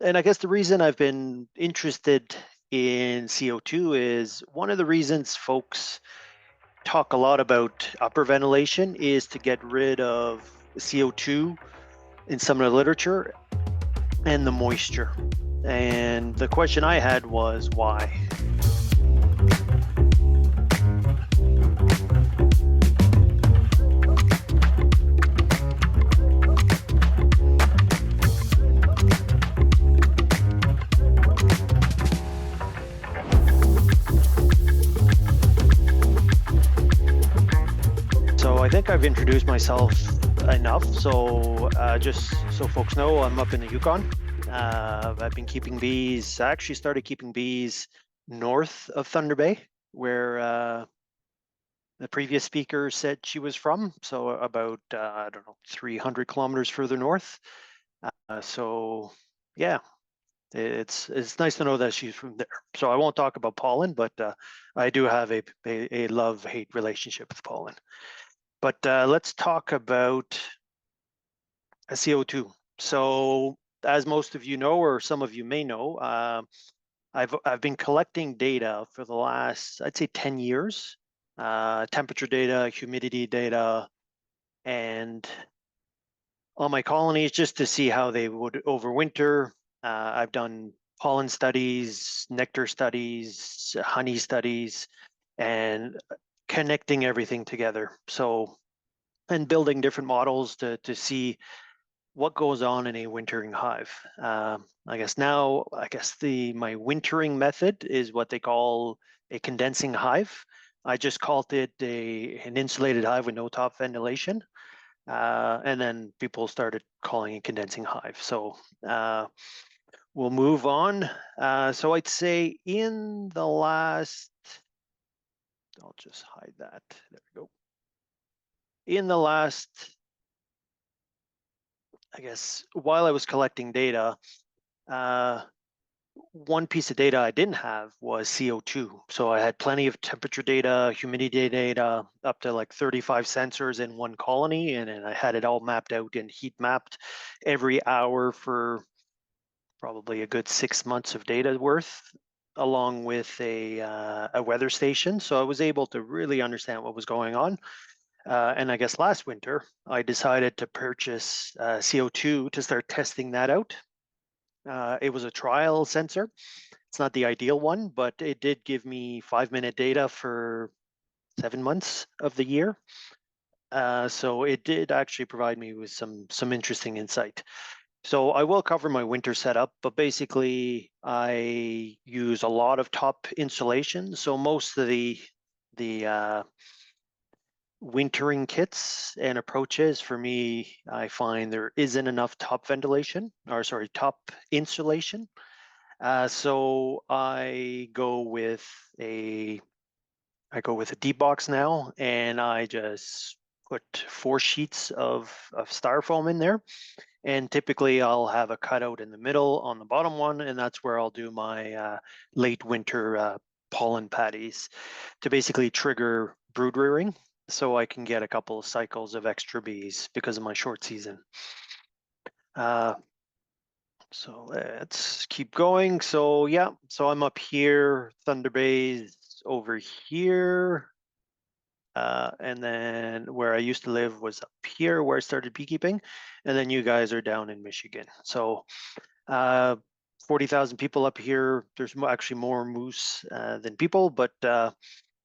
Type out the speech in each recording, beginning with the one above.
And I guess the reason I've been interested in CO2 is one of the reasons folks talk a lot about upper ventilation is to get rid of CO2 in some of the literature and the moisture. And the question I had was why? So I think I've introduced myself enough. So just so folks know, I'm up in the Yukon. I've been keeping bees. I actually started keeping bees north of Thunder Bay, where the previous speaker said she was from. So about, I don't know, 300 kilometers further north. So yeah, it's nice to know that she's from there. So I won't talk about pollen, but I do have a love-hate relationship with pollen. But let's talk about CO2. So as most of you know, or some of you may know, I've been collecting data for the last, I'd say 10 years, temperature data, humidity data, and on my colonies just to see how they would overwinter. I've done pollen studies, nectar studies, honey studies, and connecting everything together. So, and building different models to see what goes on in a wintering hive. I guess my wintering method is what they call a condensing hive. I just called it an insulated hive with no top ventilation. And then people started calling it condensing hive. So we'll move on. So I'd say in the last, I'll just hide that. There we go. In the last, I guess, while I was collecting data, one piece of data I didn't have was CO2. So I had plenty of temperature data, humidity data, up to like 35 sensors in one colony, and then I had it all mapped out and heat mapped every hour for probably a good 6 months of data worth, along with a weather station. So I was able to really understand what was going on. And I guess last winter, I decided to purchase CO2 to start testing that out. It was a trial sensor. It's not the ideal one, but it did give me 5-minute data for 7 months of the year. So it did actually provide me with some interesting insight. So I will cover my winter setup, but basically I use a lot of top insulation. So most of the wintering kits and approaches for me, I find there isn't enough top ventilation, or sorry, top insulation. So I go with a deep box now, and I just put 4 sheets of styrofoam in there. And typically I'll have a cutout in the middle on the bottom one, and that's where I'll do my late winter pollen patties to basically trigger brood rearing, so I can get a couple of cycles of extra bees because of my short season. So let's keep going. So yeah, so I'm up here, Thunder Bay's over here. And then where I used to live was up here where I started beekeeping. And then you guys are down in Michigan. So 40,000 people up here. There's actually more moose than people, but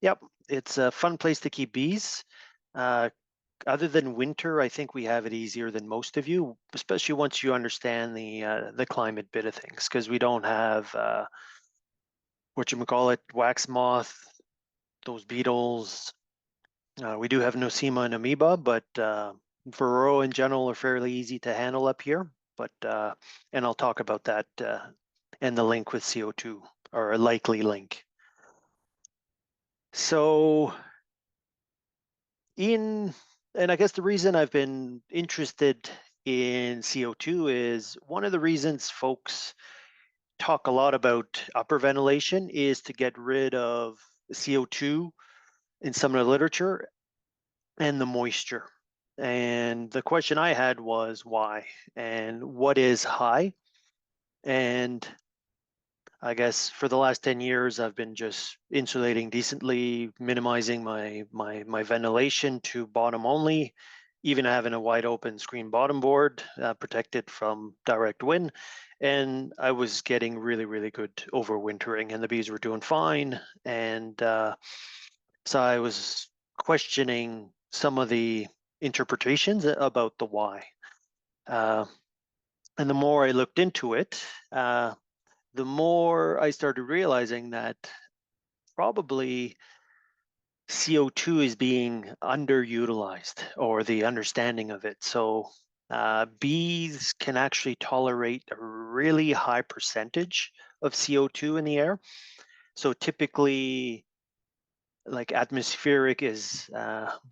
yep, it's a fun place to keep bees. Other than winter, I think we have it easier than most of you, especially once you understand the climate bit of things, because we don't have whatchamacallit, wax moth, those beetles. We do have Nosema and amoeba, but Varroa in general are fairly easy to handle up here. But and I'll talk about that and the link with CO2, or a likely link. So and I guess the reason I've been interested in CO2 is one of the reasons folks talk a lot about upper ventilation is to get rid of CO2 in some of the literature and the moisture. And the question I had was why, and what is high? And And I guess for the last 10 years, I've been just insulating decently, minimizing my ventilation to bottom only, even having a wide open screen bottom board protected from direct wind. And I was getting really, really good overwintering, and the bees were doing fine. And so I was questioning some of the interpretations about the why. And the more I looked into it, the more I started realizing that probably CO2 is being underutilized, or the understanding of it. So bees can actually tolerate a really high percentage of CO2 in the air. So typically, like atmospheric is,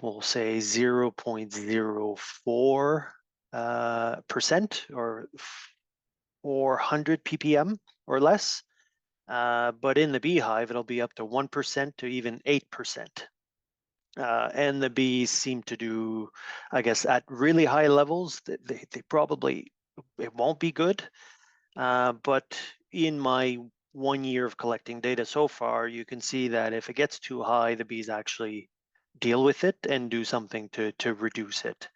we'll say 0.04 percent, or 400 ppm or less. But in the beehive, it'll be up to 1% to even 8%. And the bees seem to do, I guess, at really high levels, they probably, it won't be good. But in my 1 year of collecting data so far, you can see that if it gets too high, the bees actually deal with it and do something to reduce it.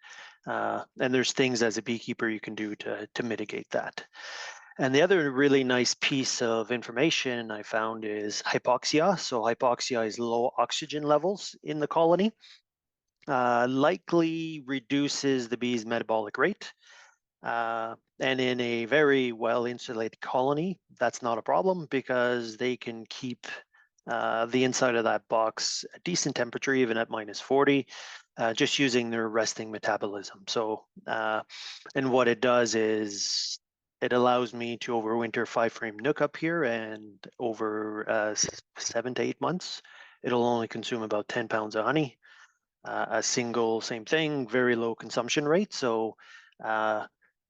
And there's things as a beekeeper you can do to mitigate that. And the other really nice piece of information I found is hypoxia. So hypoxia is low oxygen levels in the colony. Likely reduces the bee's metabolic rate. And in a very well insulated colony, that's not a problem, because they can keep the inside of that box a decent temperature, even at -40, just using their resting metabolism. So, and what it does is it allows me to overwinter 5-frame nook up here, and over 7 to 8 months, it'll only consume about 10 pounds of honey. A single, same thing, very low consumption rate. So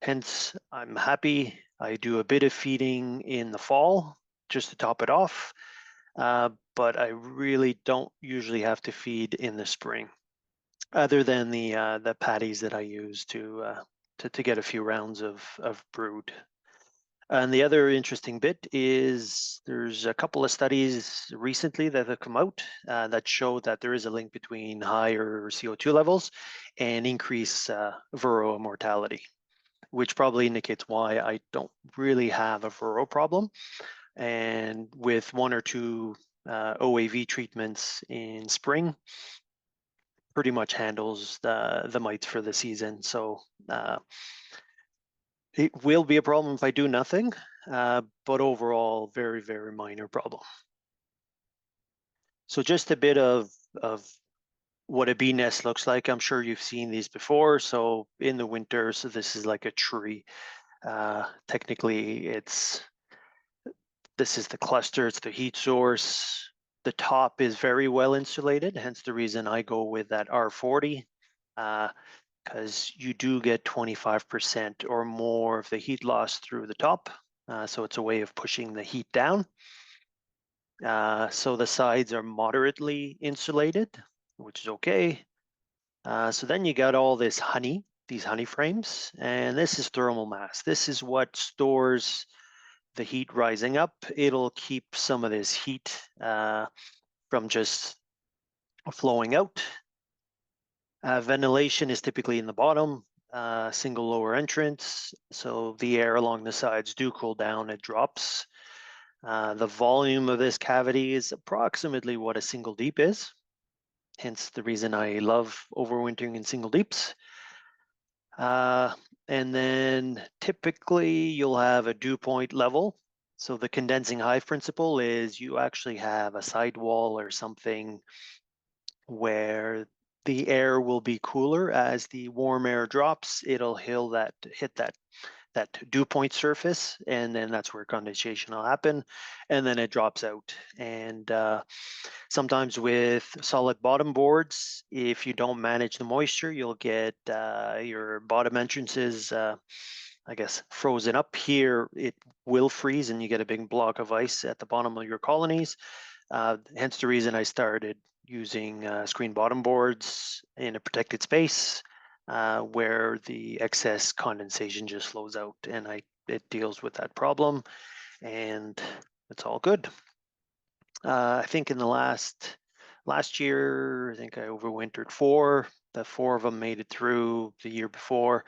hence, I'm happy. I do a bit of feeding in the fall just to top it off, but I really don't usually have to feed in the spring, other than the patties that I use to get a few rounds of brood. And the other interesting bit is there's a couple of studies recently that have come out that show that there is a link between higher CO2 levels and increased Varroa mortality, which probably indicates why I don't really have a Varroa problem. And with 1 or 2 OAV treatments in spring, pretty much handles the mites for the season. So it will be a problem if I do nothing, but overall, very, very minor problem. So just a bit of what a bee nest looks like. I'm sure you've seen these before. So in the winter, so this is like a tree. Technically, this is the cluster, it's the heat source. The top is very well insulated, hence the reason I go with that R40. Because you do get 25% or more of the heat loss through the top. So it's a way of pushing the heat down. So the sides are moderately insulated, which is okay. So then you got all this honey, these honey frames, and this is thermal mass. This is what stores the heat rising up. It'll keep some of this heat from just flowing out. Ventilation is typically in the bottom, single lower entrance, so the air along the sides do cool down, it drops. The volume of this cavity is approximately what a single deep is, hence the reason I love overwintering in single deeps. And then typically you'll have a dew point level. So the condensing hive principle is you actually have a sidewall or something where the air will be cooler. As the warm air drops, it'll hit that dew point surface, and then that's where condensation will happen, and then it drops out. And sometimes with solid bottom boards, if you don't manage the moisture, you'll get your bottom entrances, I guess, frozen up. Here it will freeze and you get a big block of ice at the bottom of your colonies. Hence the reason I started using screen bottom boards in a protected space where the excess condensation just flows out, and it deals with that problem. and it's all good. I think in the last year, I think I overwintered 4. The 4 of them made it through. The year before,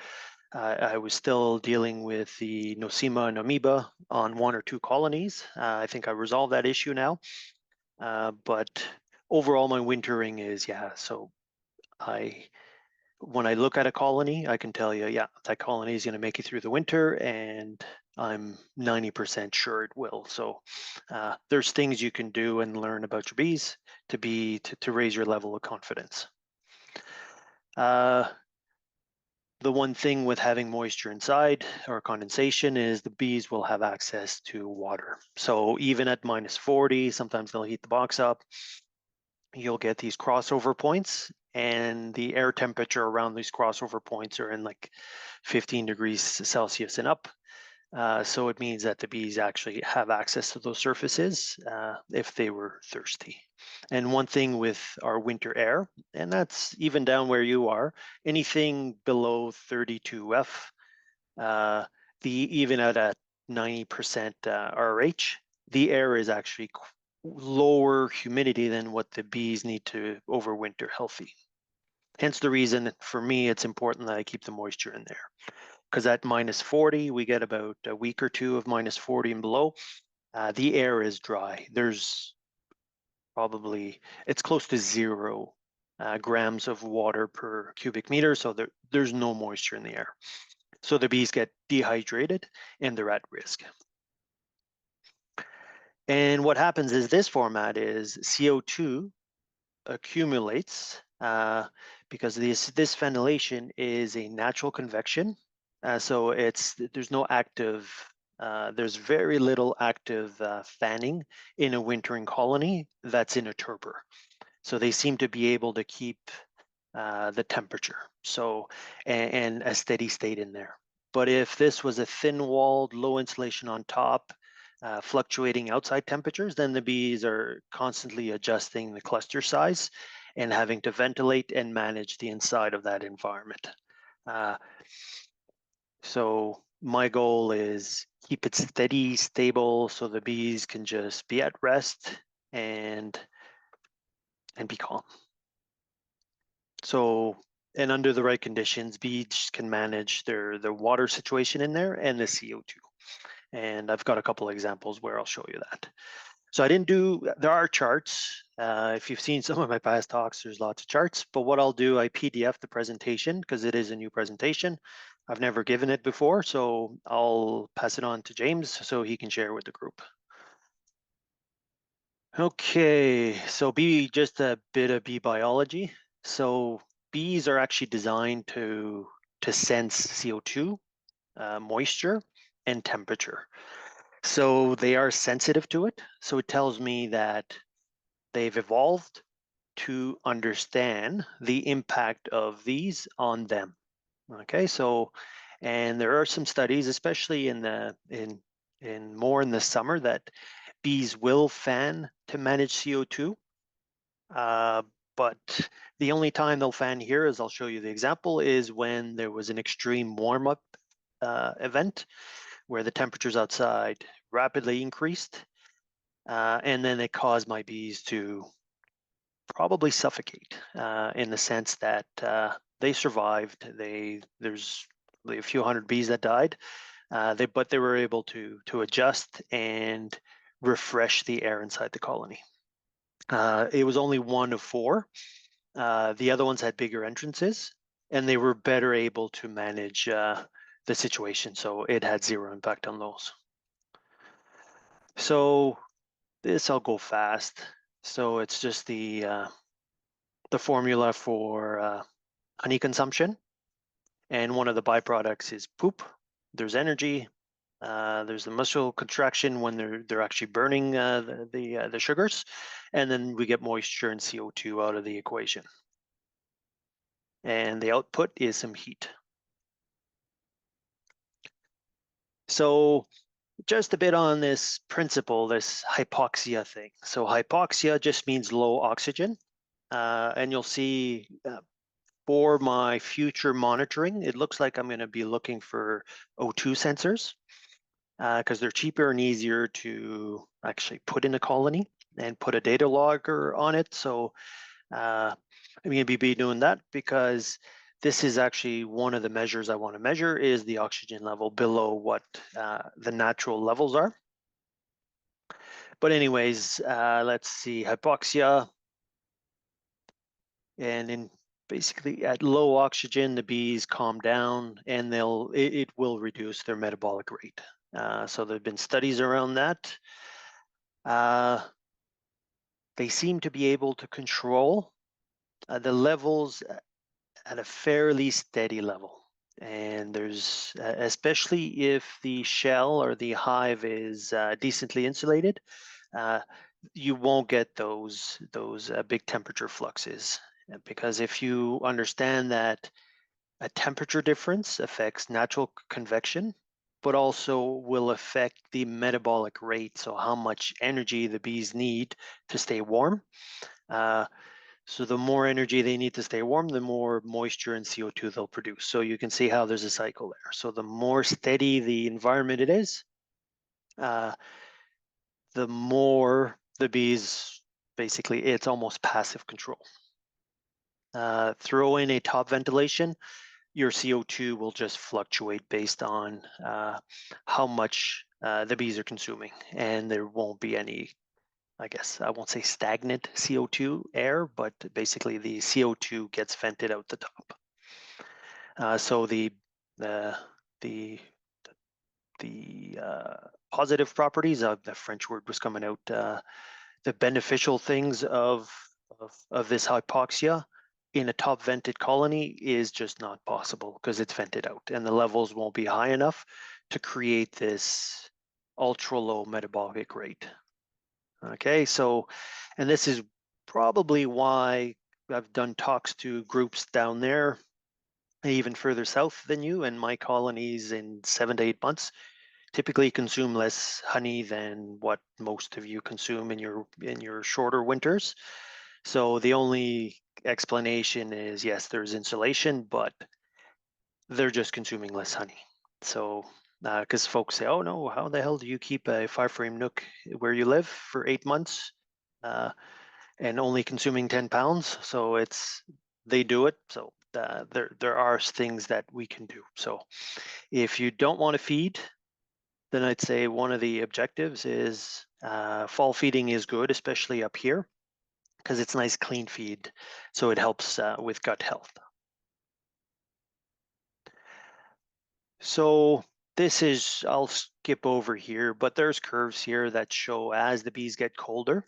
I was still dealing with the nosema and amoeba on 1 or 2 colonies. I think I resolved that issue now. But overall, my wintering is, so when I look at a colony, I can tell you, that colony is going to make it through the winter, and I'm 90% sure it will. So there's things you can do and learn about your bees to raise your level of confidence. The one thing with having moisture inside or condensation is the bees will have access to water. So even at -40, sometimes they'll heat the box up. You'll get these crossover points, and the air temperature around these crossover points are in like 15 degrees Celsius and up. So it means that the bees actually have access to those surfaces if they were thirsty. And one thing with our winter air, and that's even down where you are, anything below 32 F, even at a 90% RH, the air is actually lower humidity than what the bees need to overwinter healthy. Hence the reason for me it's important that I keep the moisture in there. Because at -40, we get about a week or 2 of -40 and below. The air is dry. There's probably, it's close to 0 grams of water per cubic meter, so there's no moisture in the air. So the bees get dehydrated and they're at risk. And what happens is this format is CO2 accumulates because this ventilation is a natural convection. So there's no active, there's very little active fanning in a wintering colony that's in a turber. So they seem to be able to keep the temperature and a steady state in there. But if this was a thin-walled, low insulation on top, fluctuating outside temperatures, then the bees are constantly adjusting the cluster size and having to ventilate and manage the inside of that environment. So my goal is keep it steady, stable, so the bees can just be at rest and be calm. So, and under the right conditions, bees can manage their water situation in there and the CO2. And I've got a couple of examples where I'll show you that. So there are charts. If you've seen some of my past talks, there's lots of charts, but what I'll do, I PDF the presentation because it is a new presentation. I've never given it before, so I'll pass it on to James so he can share with the group. Okay, so just a bit of bee biology. So bees are actually designed to sense CO2, moisture, and temperature. So they are sensitive to it. So it tells me that they've evolved to understand the impact of these on them. Okay, so, and there are some studies, especially in more in the summer, that bees will fan to manage CO2. But the only time they'll fan here, as I'll show you the example, is when there was an extreme warm-up event where the temperatures outside rapidly increased, and then it caused my bees to probably suffocate in the sense that they survived. There's a few hundred bees that died, but they were able to adjust and refresh the air inside the colony. It was only 1 of 4. The other ones had bigger entrances, and they were better able to manage the situation. So it had 0 impact on those. So this I'll go fast. So it's just the formula for honey consumption, and one of the byproducts is poop. There's energy. There's the muscle contraction when they're actually burning the sugars, and then we get moisture and CO2 out of the equation. And the output is some heat. So just a bit on this principle, this hypoxia thing. So hypoxia just means low oxygen. And you'll see for my future monitoring, it looks like I'm going to be looking for O2 sensors. because they're cheaper and easier to actually put in a colony and put a data logger on it. So I'm going to be doing that because this is actually one of the measures I want to measure is the oxygen level below what the natural levels are. But anyways, let's see, hypoxia. And in basically at low oxygen, the bees calm down and it will reduce their metabolic rate. So there have been studies around that. They seem to be able to control the levels at a fairly steady level. And there's, especially if the shell or the hive is decently insulated, you won't get those big temperature fluxes. Because if you understand that a temperature difference affects natural convection, but also will affect the metabolic rate, so how much energy the bees need to stay warm. So the more energy they need to stay warm, the more moisture and CO2 they'll produce. So you can see how there's a cycle there. So the more steady the environment it is, the more the bees, basically, it's almost passive control. Throw in a top ventilation, your CO2 will just fluctuate based on how much the bees are consuming, and there won't be any, I guess I won't say stagnant CO2 air, but basically the CO2 gets vented out the top. So the positive properties of the French word was coming out. The beneficial things of this hypoxia in a top vented colony is just not possible because it's vented out and the levels won't be high enough to create this ultra low metabolic rate. Okay, so, and this is probably why I've done talks to groups down there, even further south than you, and my colonies in 7 to 8 months typically consume less honey than what most of you consume in your shorter winters. So the only explanation is, yes, there's insulation, but they're just consuming less honey. So because folks say, oh no, how the hell do you keep a 5-frame nook where you live for 8 months and only consuming 10 pounds? So they do it. So there are things that we can do. So if you don't want to feed, then I'd say one of the objectives is fall feeding is good, especially up here, because it's nice clean feed. So it helps with gut health. So this is, I'll skip over here, but there's curves here that show as the bees get colder,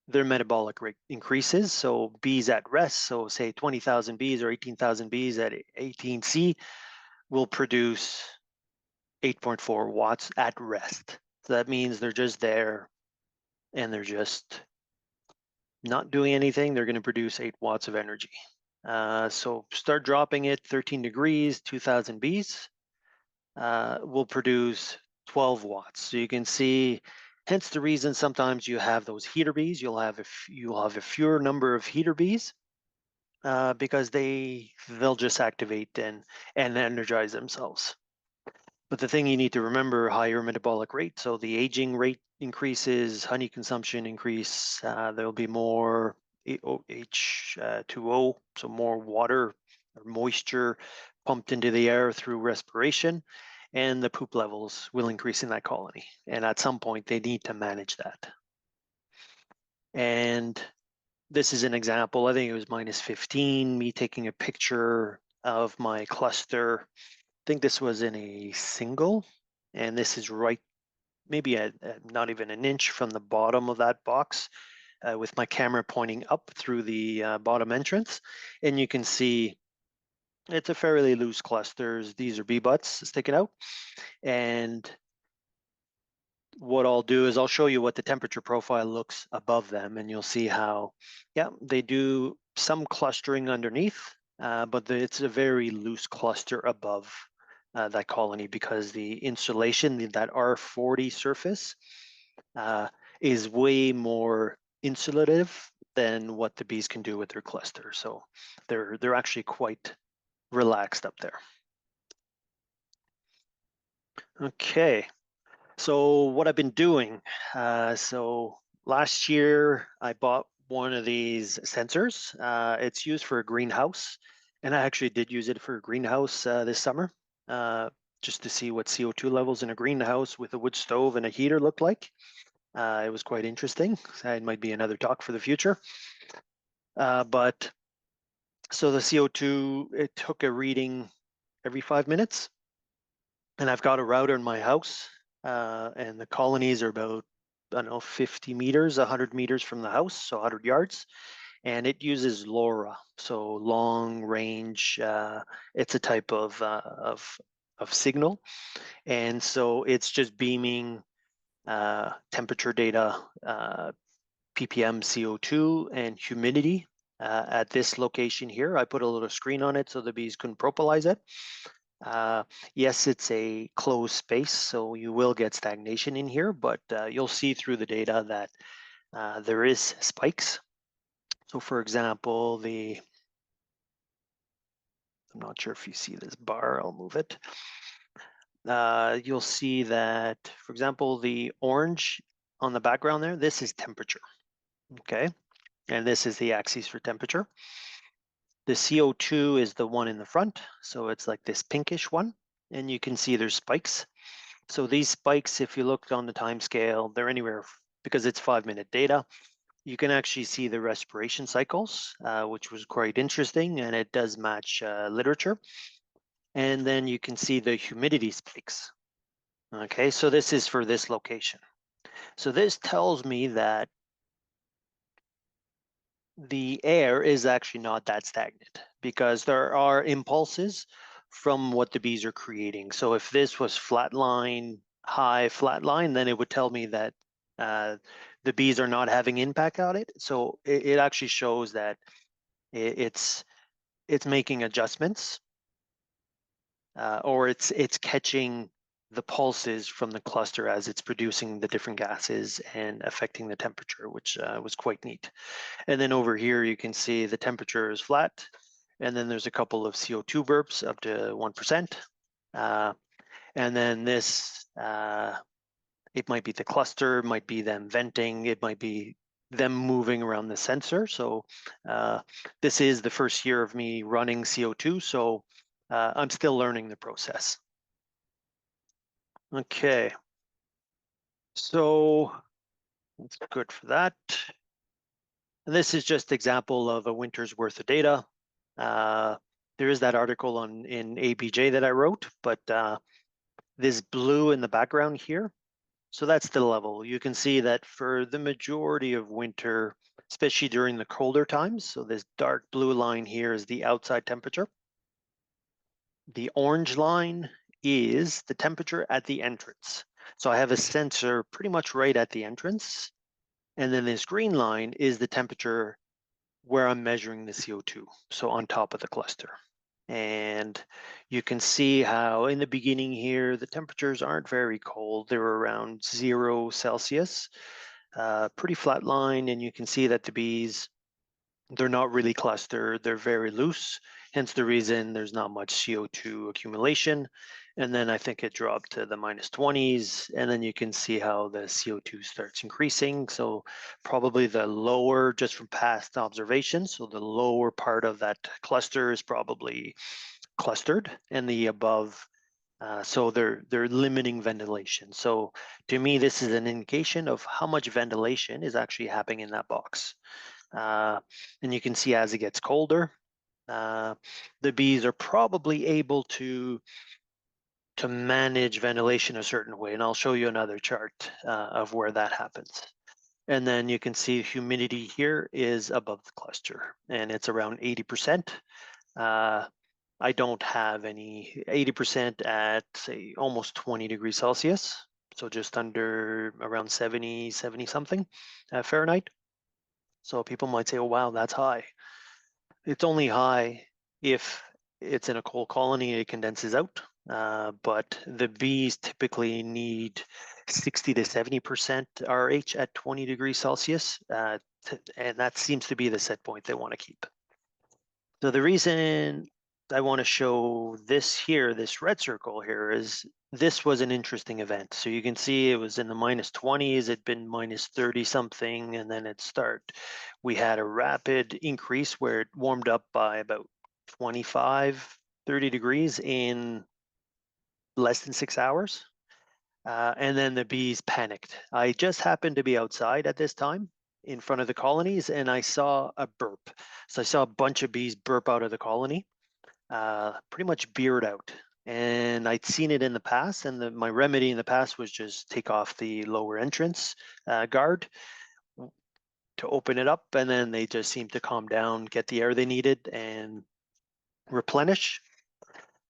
their metabolic rate increases. So bees at rest, so say 20,000 bees or 18,000 bees at 18C will produce 8.4 watts at rest. So that means they're just there and they're just not doing anything. They're going to produce 8 watts of energy. So start dropping it 13 degrees, 2,000 bees will produce 12 watts. So you can see, hence the reason sometimes you have those heater bees. You'll have a fewer number of heater bees because they'll just activate and energize themselves. But the thing you need to remember, higher metabolic rate. So the aging rate increases, honey consumption increase. There'll be more H2O, so more water or moisture pumped into the air through respiration, and the poop levels will increase in that colony. And at some point, they need to manage that. And this is an example. I think it was minus 15, me taking a picture of my cluster. I think this was in a single, and this is right, maybe not even an inch from the bottom of that box with my camera pointing up through the bottom entrance. And you can see it's a fairly loose clusters. These are bee butts sticking out. And what I'll do is I'll show you what the temperature profile looks above them, and you'll see how, yeah, they do some clustering underneath, but it's a very loose cluster above that colony because the insulation, that R40 surface, is way more insulative than what the bees can do with their cluster. So they're actually quite relaxed up there. Okay, So what I've been doing, so last year I bought one of these sensors. It's used for a greenhouse, and I actually did use it for a greenhouse this summer, uh, just to see what CO2 levels in a greenhouse with a wood stove and a heater looked like. It was quite interesting. It might be another talk for the future. But so the CO2, it took a reading every 5 minutes, and I've got a router in my house, and the colonies are about, I don't know, 50 meters, 100 meters from the house, so 100 yards, and it uses LoRa, so long range. It's a type of signal, and so it's just beaming temperature data, ppm CO2, and humidity. At this location here, I put a little screen on it so the bees couldn't propolis it. Yes, it's a closed space, so you will get stagnation in here, but you'll see through the data that there is spikes. So for example, I'm not sure if you see this bar, I'll move it. You'll see that, for example, the orange on the background there, this is temperature, okay? And this is the axis for temperature. The CO2 is the one in the front, so it's like this pinkish one, and you can see there's spikes. So these spikes, if you looked on the time scale, they're anywhere, because it's 5-minute data, you can actually see the respiration cycles, which was quite interesting, and it does match literature. And then you can see the humidity spikes. Okay, so this is for this location. So this tells me that the air is actually not that stagnant because there are impulses from what the bees are creating. So if this was flatline, high flatline, then it would tell me that the bees are not having impact on it. So it actually shows that it's making adjustments, or it's catching the pulses from the cluster as it's producing the different gases and affecting the temperature, which was quite neat. And then over here, you can see the temperature is flat. And then there's a couple of CO2 burps up to 1%. And then this, it might be the cluster, might be them venting, it might be them moving around the sensor. So this is the first year of me running CO2, so I'm still learning the process. Okay, so that's good for that. And this is just example of a winter's worth of data. There is that article in ABJ that I wrote, but this blue in the background here, so that's the level. You can see that for the majority of winter, especially during the colder times, so this dark blue line here is the outside temperature. The orange line is the temperature at the entrance. So I have a sensor pretty much right at the entrance. And then this green line is the temperature where I'm measuring the CO2, so on top of the cluster. And you can see how in the beginning here, the temperatures aren't very cold. They're around 0 Celsius, pretty flat line. And you can see that the bees, they're not really clustered. They're very loose, hence the reason there's not much CO2 accumulation. And then I think it dropped to the -20s, and then you can see how the CO2 starts increasing. So probably the lower, just from past observations, so the lower part of that cluster is probably clustered, and the above, so they're limiting ventilation. So to me, this is an indication of how much ventilation is actually happening in that box. And you can see as it gets colder, the bees are probably able to manage ventilation a certain way. And I'll show you another chart of where that happens. And then you can see humidity here is above the cluster, and it's around 80%. I don't have any 80% at, say, almost 20 degrees Celsius. So just under around 70 something Fahrenheit. So people might say, oh, wow, that's high. It's only high if it's in a cold colony, it condenses out. But the bees typically need 60 to 70% RH at 20 degrees Celsius. And that seems to be the set point they want to keep. So the reason I want to show this here, this red circle here, is this was an interesting event. So you can see it was in the -20s, it'd been -30 something, and then we had a rapid increase where it warmed up by about 25, 30 degrees in less than 6 hours. And then the bees panicked. I just happened to be outside at this time in front of the colonies, and I saw a burp. So I saw a bunch of bees burp out of the colony, pretty much beard out. And I'd seen it in the past, and my remedy in the past was just take off the lower entrance guard to open it up, and then they just seemed to calm down, get the air they needed, and replenish.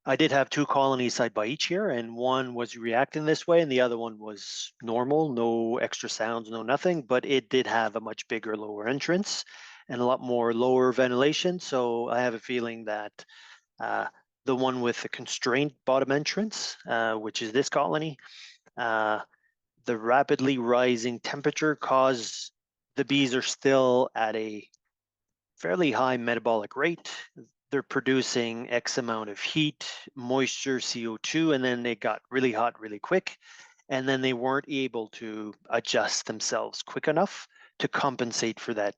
I did have two colonies side by each here, and one was reacting this way, and the other one was normal, no extra sounds, no nothing, but it did have a much bigger lower entrance and a lot more lower ventilation. So I have a feeling that the one with the constrained bottom entrance, which is this colony, the rapidly rising temperature caused the bees are still at a fairly high metabolic rate. They're producing X amount of heat, moisture, CO2, and then they got really hot really quick. And then they weren't able to adjust themselves quick enough to compensate for that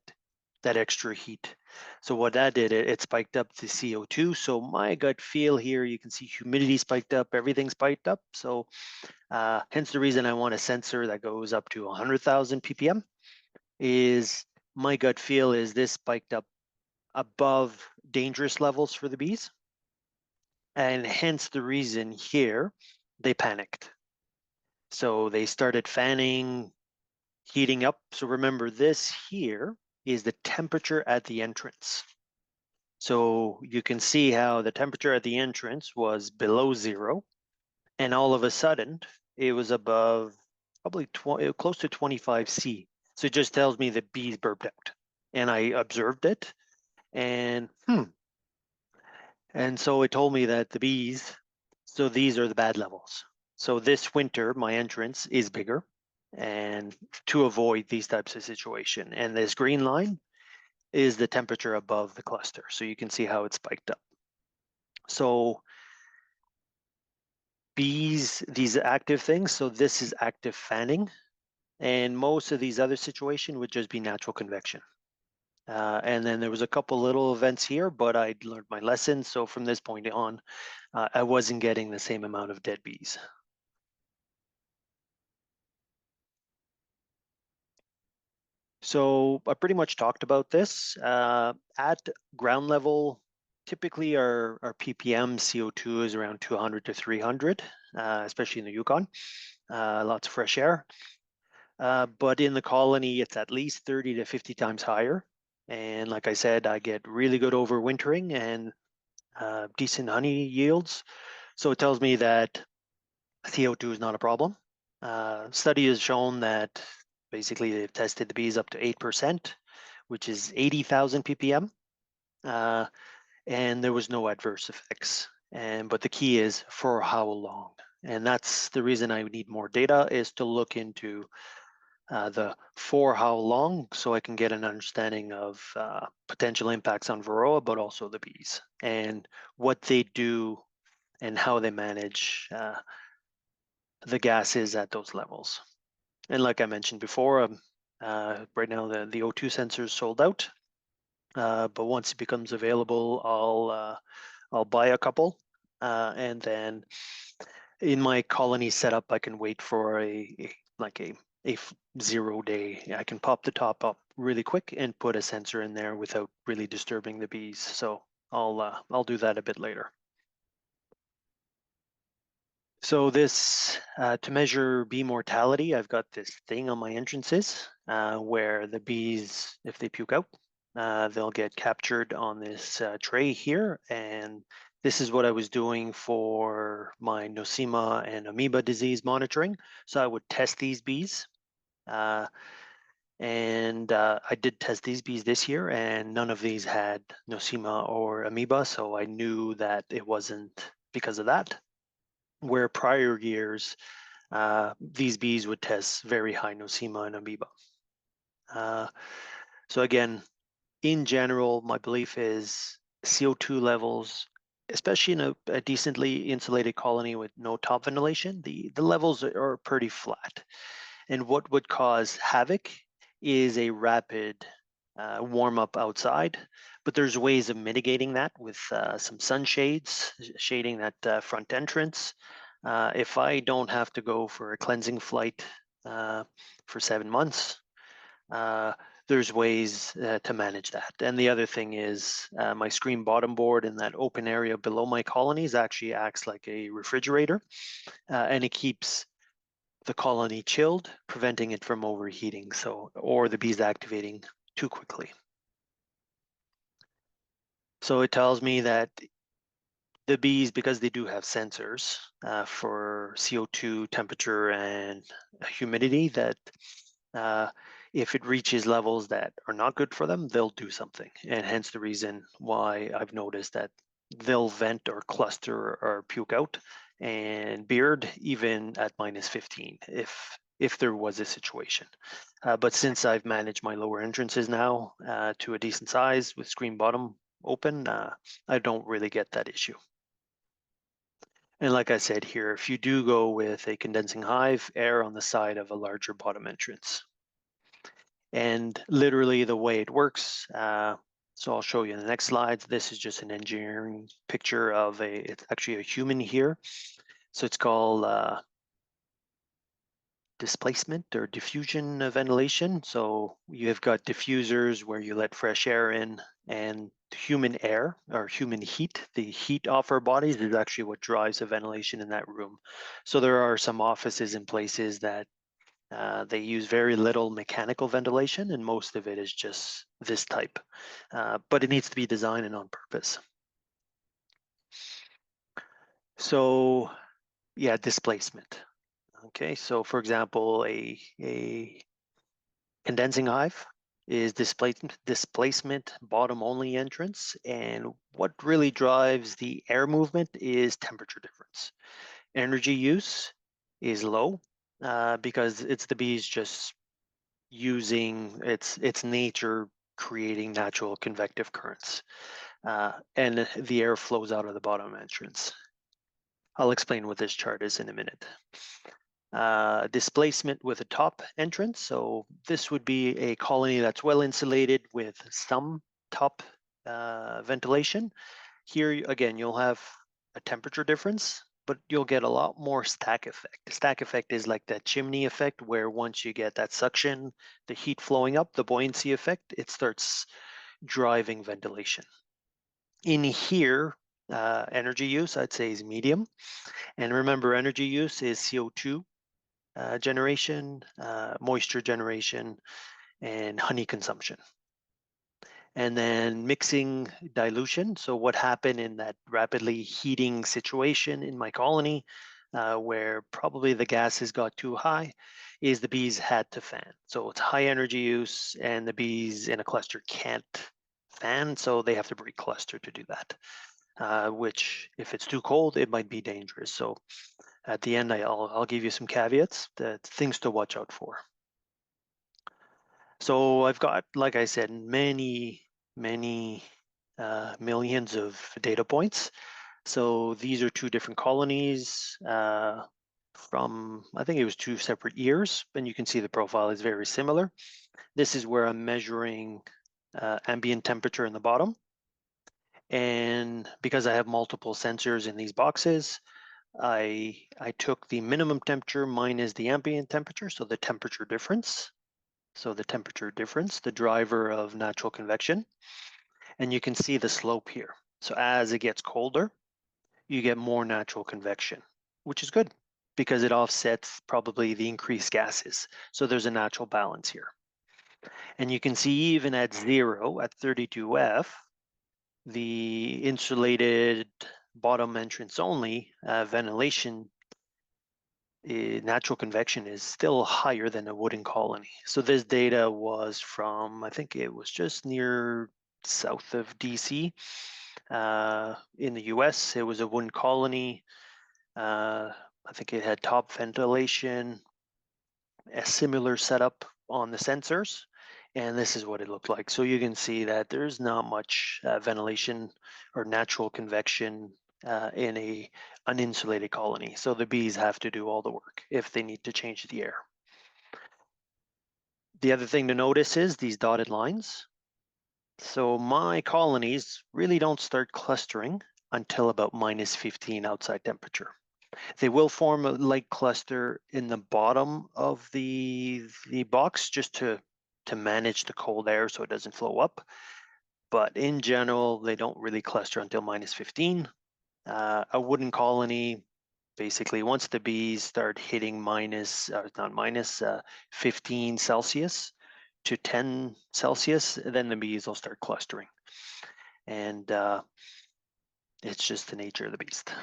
extra heat. So what that did, it spiked up the CO2. So my gut feel here, you can see humidity spiked up, everything spiked up. So hence the reason I want a sensor that goes up to 100,000 ppm is my gut feel is this spiked up above dangerous levels for the bees. And hence the reason here, they panicked. So they started fanning, heating up. So remember, this here is the temperature at the entrance. So you can see how the temperature at the entrance was below zero. And all of a sudden, it was above probably close to 25 C. So it just tells me the bees burped out. And I observed it. And And so it told me that the bees, so these are the bad levels. So this winter, my entrance is bigger and to avoid these types of situation. And this green line is the temperature above the cluster. So you can see how it spiked up. So bees, these active things, so this is active fanning. And most of these other situations would just be natural convection. And then there was a couple little events here, but I'd learned my lesson. So from this point on, I wasn't getting the same amount of dead bees. So I pretty much talked about this. At ground level, typically our ppm CO2 is around 200 to 300, especially in the Yukon. Lots of fresh air. But in the colony, it's at least 30 to 50 times higher. And like I said, I get really good overwintering and decent honey yields. So it tells me that CO2 is not a problem. Study has shown that basically they've tested the bees up to 8%, which is 80,000 ppm, and there was no adverse effects. But the key is for how long, and that's the reason I need more data is to look into the for how long, so I can get an understanding of potential impacts on Varroa, but also the bees and what they do and how they manage the gases at those levels. And like I mentioned before, right now the O2 sensor is sold out, but once it becomes available, I'll buy a couple, and then in my colony setup, I can wait for a 0 day. I can pop the top up really quick and put a sensor in there without really disturbing the bees. So I'll do that a bit later. So this, to measure bee mortality, I've got this thing on my entrances where the bees, if they puke out, they'll get captured on this tray here. And this is what I was doing for my nosema and amoeba disease monitoring. So I would test these bees. I did test these bees this year, and none of these had nosema or amoeba. So I knew that it wasn't because of that. Where prior years, these bees would test very high nosema and amoeba. So again, in general, my belief is CO2 levels especially in a decently insulated colony with no top ventilation, the levels are pretty flat. And what would cause havoc is a rapid warm up outside, but there's ways of mitigating that with some sunshades, shading that front entrance. If I don't have to go for a cleansing flight for 7 months, uh, there's ways to manage that. And the other thing is my screen bottom board in that open area below my colonies actually acts like a refrigerator, and it keeps the colony chilled, preventing it from overheating, or the bees activating too quickly. So it tells me that the bees, because they do have sensors for CO2, temperature, and humidity, that if it reaches levels that are not good for them, they'll do something. And hence the reason why I've noticed that they'll vent or cluster or puke out and beard even at -15 if there was a situation. But since I've managed my lower entrances now to a decent size with screen bottom open, I don't really get that issue. And like I said here, if you do go with a condensing hive, err on the side of a larger bottom entrance. And literally the way it works, so I'll show you in the next slides. This is just an engineering picture of it's actually a human here. So it's called displacement or diffusion ventilation. So you have got diffusers where you let fresh air in, and human air or human heat, the heat off our bodies, is actually what drives the ventilation in that room. So there are some offices and places that they use very little mechanical ventilation, and most of it is just this type. But it needs to be designed and on purpose. So yeah, displacement. Okay, so for example, a condensing hive is displacement bottom only entrance, and what really drives the air movement is temperature difference. Energy use is low because it's the bees just using its nature, creating natural convective currents, and the air flows out of the bottom entrance. I'll explain what this chart is in a minute. Displacement with a top entrance. So this would be a colony that's well insulated with some top ventilation. Here again, you'll have a temperature difference, but you'll get a lot more stack effect. The stack effect is like that chimney effect, where once you get that suction, the heat flowing up, the buoyancy effect, it starts driving ventilation. In here, energy use, I'd say, is medium. And remember, energy use is CO2 generation, moisture generation, and honey consumption. And then mixing dilution. So what happened in that rapidly heating situation in my colony, where probably the gases got too high, is the bees had to fan. So it's high energy use, and the bees in a cluster can't fan, so they have to break cluster to do that. Which, if it's too cold, it might be dangerous. So at the end, I'll give you some caveats, that things to watch out for. So I've got, like I said, many millions of data points. So these are two different colonies from, I think it was 2 separate years, and you can see the profile is very similar. This is where I'm measuring ambient temperature in the bottom. And because I have multiple sensors in these boxes, I took the minimum temperature minus the ambient temperature, so the temperature difference. So the temperature difference, the driver of natural convection. And you can see the slope here. So as it gets colder, you get more natural convection, which is good because it offsets probably the increased gases. So there's a natural balance here. And you can see even at 0, at 32F, the insulated bottom entrance only ventilation, natural convection is still higher than a wooden colony. So this data was from, I think it was just near south of DC. In the US, it was a wooden colony. I think it had top ventilation, a similar setup on the sensors, and this is what it looked like. So you can see that there's not much ventilation or natural convection in a uninsulated colony. So the bees have to do all the work if they need to change the air. The other thing to notice is these dotted lines. So my colonies really don't start clustering until about -15 outside temperature. They will form a light cluster in the bottom of the box just to manage the cold air so it doesn't flow up. But in general, they don't really cluster until -15. A wooden colony, basically, once the bees start hitting not minus, 15 Celsius to 10 Celsius, then the bees will start clustering. And it's just the nature of the beast.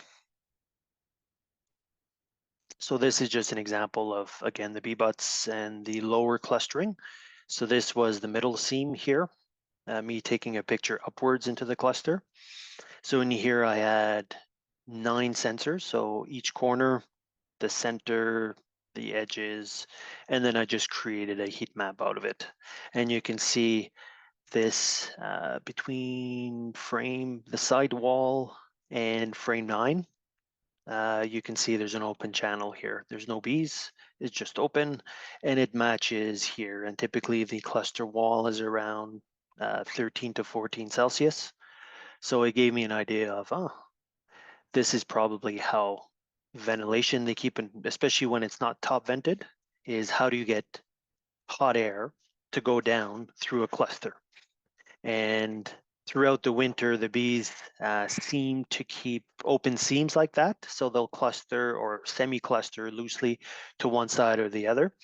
So this is just an example of, again, the bee butts and the lower clustering. So this was the middle seam here, me taking a picture upwards into the cluster. So in here I had 9 sensors, so each corner, the center, the edges, and then I just created a heat map out of it. And you can see this between the side wall and frame 9. You can see there's an open channel here. There's no bees, it's just open, and it matches here. And typically the cluster wall is around 13 to 14 Celsius. So it gave me an idea of, this is probably how ventilation they keep in, especially when it's not top vented, is how do you get hot air to go down through a cluster. And throughout the winter, the bees seem to keep open seams like that. So they'll cluster or semi-cluster loosely to one side or the other.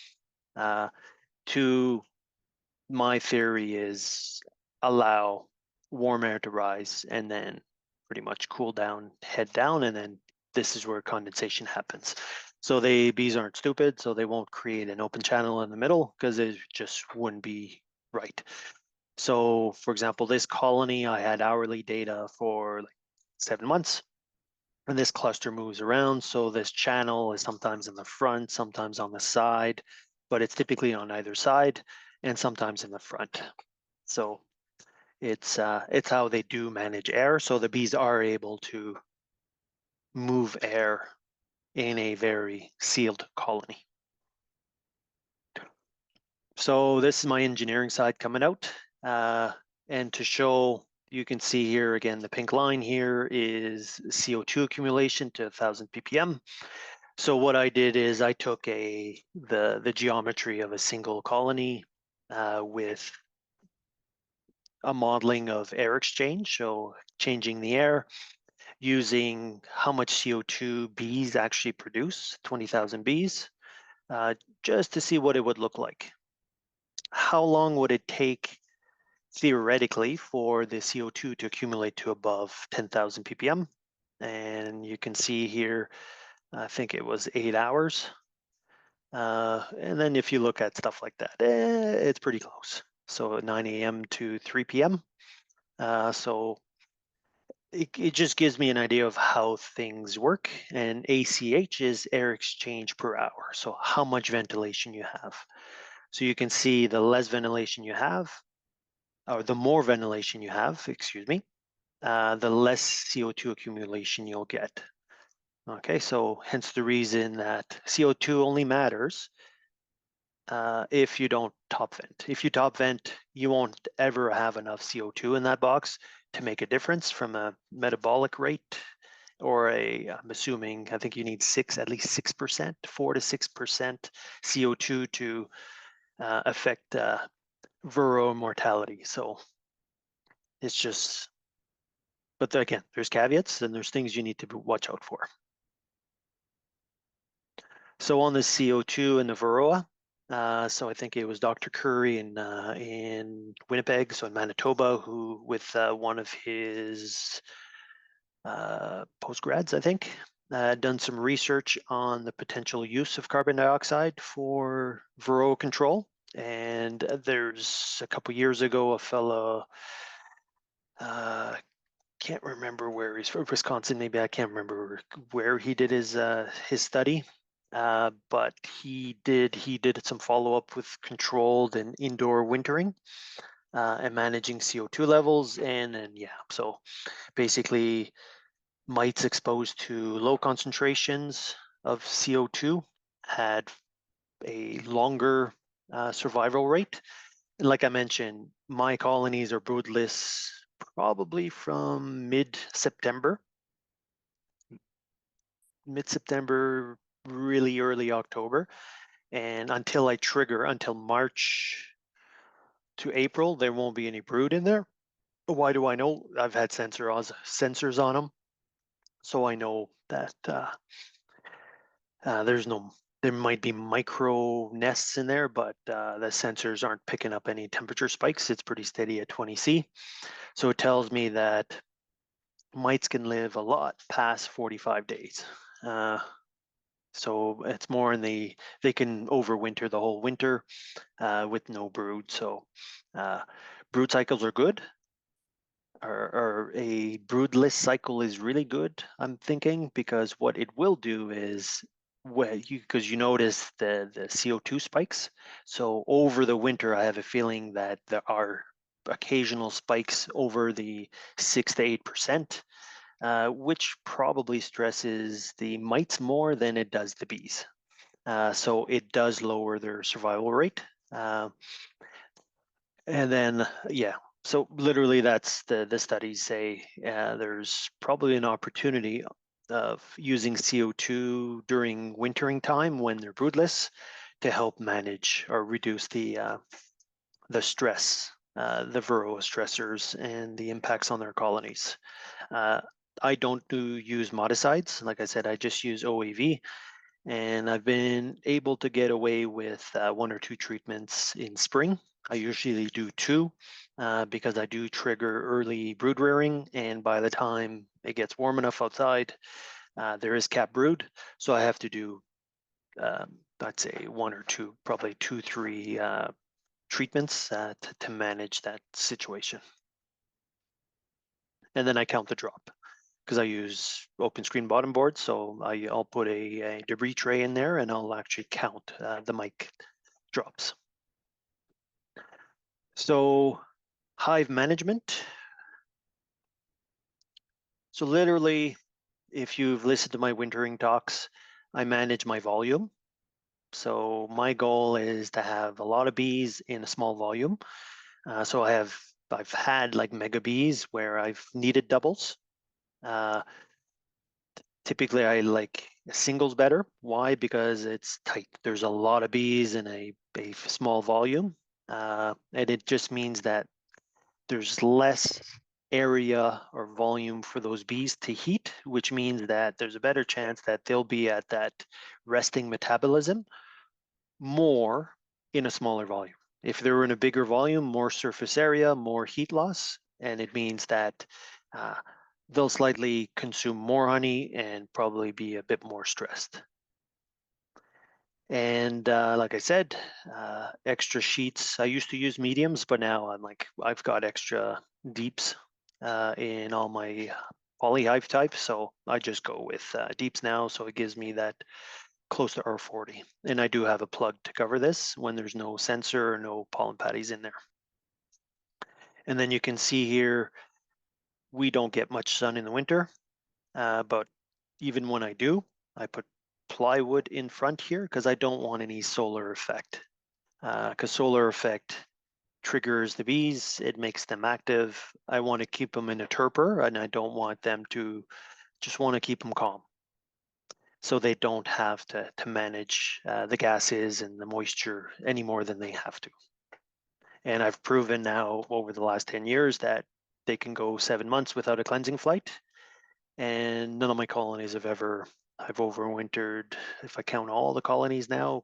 To my theory is allow warm air to rise and then pretty much cool down, head down, and then this is where condensation happens. So bees aren't stupid, so they won't create an open channel in the middle because it just wouldn't be right. So for example, this colony, I had hourly data for like 7 months, and this cluster moves around. So this channel is sometimes in the front, sometimes on the side, but it's typically on either side and sometimes in the front. So it's how they do manage air. So the bees are able to move air in a very sealed colony. So this is my engineering side coming out. And to show, you can see here again, the pink line here is CO2 accumulation to 1000 ppm. So what I did is I took the geometry of a single colony with a modeling of air exchange, so changing the air, using how much CO2 bees actually produce, 20,000 bees, just to see what it would look like. How long would it take theoretically for the CO2 to accumulate to above 10,000 ppm? And you can see here, I think it was 8 hours. And then if you look at stuff like that, it's pretty close. So 9 a.m. to 3 p.m. So it just gives me an idea of how things work. And ACH is air exchange per hour. So how much ventilation you have. So you can see the less ventilation you have, or the more ventilation you have, excuse me, the less CO2 accumulation you'll get. Okay, so hence the reason that CO2 only matters if you don't top vent. If you top vent, you won't ever have enough CO2 in that box to make a difference from a metabolic rate, or I'm assuming, I think you need at least 6%, 4 to 6% CO2 to affect Varroa mortality. So it's just, but again, there's caveats and there's things you need to watch out for. So on the CO2 and the Varroa, so I think it was Dr. Cory in Winnipeg, so in Manitoba, who with one of his postgrads, I think, done some research on the potential use of carbon dioxide for Varroa control. And there's a couple years ago, a fellow, can't remember where he's from, Wisconsin, maybe, I can't remember where he did his study. But he did some follow-up with controlled and indoor wintering and managing CO2 levels. And then, yeah, so basically mites exposed to low concentrations of CO2 had a longer survival rate. And like I mentioned, my colonies are broodless probably from mid-September, really early October. And until I trigger, until March to April, there won't be any brood in there. Why do I know? I've had sensors on them, so I know that there might be micro nests in there, but the sensors aren't picking up any temperature spikes. It's pretty steady at 20°C. So it tells me that mites can live a lot past 45 days. So it's more they can overwinter the whole winter with no brood. So brood cycles are good. Or a broodless cycle is really good, I'm thinking, because what it will do is, because you notice the CO2 spikes. So over the winter, I have a feeling that there are occasional spikes over the 6 to 8%, which probably stresses the mites more than it does the bees. So it does lower their survival rate. And then, yeah, so literally that's the studies say there's probably an opportunity of using CO2 during wintering time when they're broodless to help manage or reduce the stress, the Varroa stressors and the impacts on their colonies. I don't use miticides. Like I said, I just use OAV. And I've been able to get away with 1 or 2 treatments in spring. I usually do 2 because I do trigger early brood rearing, and by the time it gets warm enough outside, there is cap brood. So I have to do, I'd say 1 or 2, probably 2, 3 treatments to manage that situation. And then I count the drop, because I use open screen bottom board. So I'll put a debris tray in there and I'll actually count the mic drops. So hive management. So literally, if you've listened to my wintering talks, I manage my volume. So my goal is to have a lot of bees in a small volume. So I've had like mega bees where I've needed doubles. Typically, I like singles better. Why? Because it's tight. There's a lot of bees in a small volume. And it just means that there's less area or volume for those bees to heat, which means that there's a better chance that they'll be at that resting metabolism more in a smaller volume. If they were in a bigger volume, more surface area, more heat loss, and it means that they'll slightly consume more honey and probably be a bit more stressed. And like I said, extra sheets. I used to use mediums, but now I've got extra deeps in all my poly hive types. So I just go with deeps now. So it gives me that close to R40. And I do have a plug to cover this when there's no sensor or no pollen patties in there. And then you can see here, we don't get much sun in the winter, but even when I do, I put plywood in front here because I don't want any solar effect. Because solar effect triggers the bees, it makes them active. I want to keep them in a torpor, and I don't want them to, just want to keep them calm. So they don't have to manage the gases and the moisture any more than they have to. And I've proven now over the last 10 years that they can go 7 months without a cleansing flight. And none of my colonies I've overwintered, if I count all the colonies now,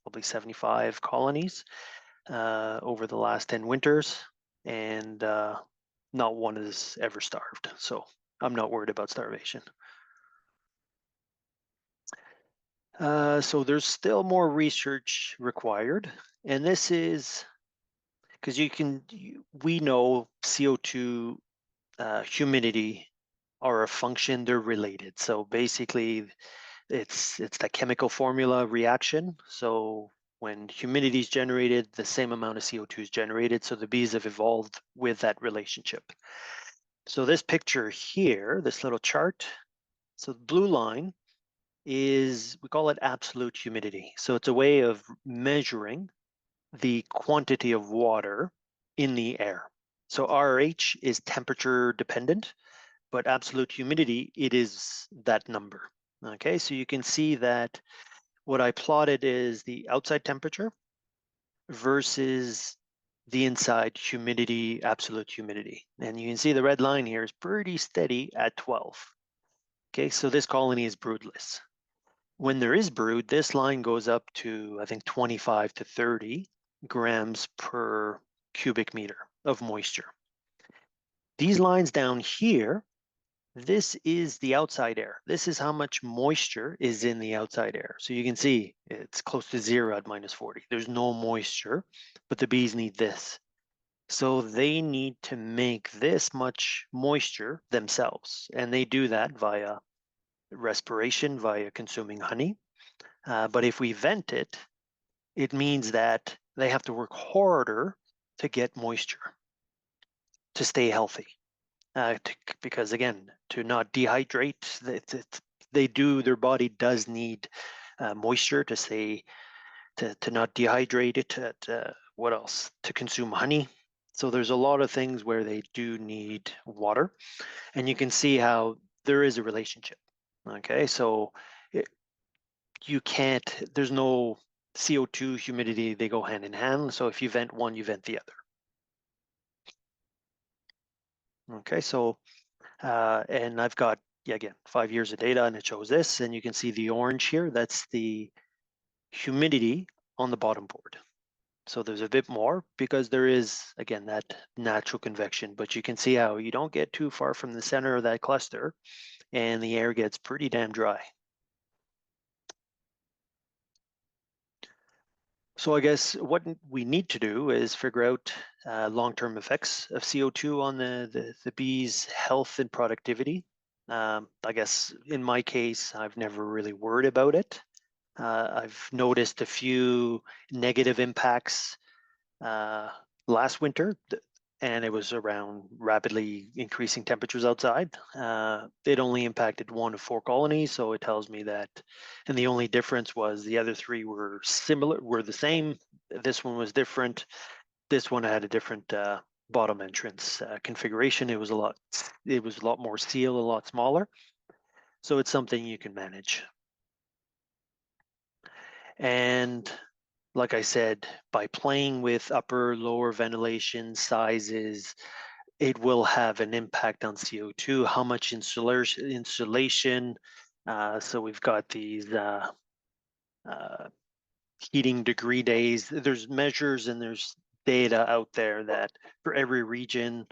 probably 75 colonies over the last 10 winters. And not one has ever starved. So I'm not worried about starvation. So there's still more research required. And this is because we know CO2, humidity are a function, they're related. So basically it's the chemical formula reaction. So when humidity is generated, the same amount of CO2 is generated. So the bees have evolved with that relationship. So this picture here, this little chart, So the blue line is, we call it absolute humidity. So it's a way of measuring the quantity of water in the air. So RH is temperature dependent, but absolute humidity, it is that number. Okay, so you can see that what I plotted is the outside temperature versus the inside humidity, absolute humidity. And you can see the red line here is pretty steady at 12. Okay, so this colony is broodless. When there is brood, this line goes up to, I think, 25 to 30 grams per cubic meter of moisture. These lines down here, this is the outside air. This is how much moisture is in the outside air. So you can see it's close to zero at minus 40. There's no moisture, but the bees need this. So they need to make this much moisture themselves. And they do that via respiration, via consuming honey. But if we vent it, it means that they have to work harder to get moisture to stay healthy. Because again, to not dehydrate, their body does need moisture to stay, to not dehydrate it. What else? To consume honey. So there's a lot of things where they do need water, and you can see how there is a relationship. Okay, so you can't. There's no CO2, humidity. They go hand in hand. So if you vent one, you vent the other. Okay, so and I've got, yeah, again, 5 years of data, and it shows this, and you can see the orange here, that's the humidity on the bottom board. So there's a bit more because there is, again, that natural convection, but you can see how you don't get too far from the center of that cluster and the air gets pretty damn dry. So I guess what we need to do is figure out long-term effects of CO2 on the bees' health and productivity. I guess in my case, I've never really worried about it. I've noticed a few negative impacts last winter, and it was around rapidly increasing temperatures outside. It only impacted 1 of 4 colonies, so it tells me that, and the only difference was the other 3 were similar, were the same. This one was different. This one had a different bottom entrance configuration. It was a lot more seal, a lot smaller. So it's something you can manage. And like I said, by playing with upper, lower ventilation sizes, it will have an impact on CO2, how much insulation. So we've got these heating degree days. There's measures and there's data out there that for every region,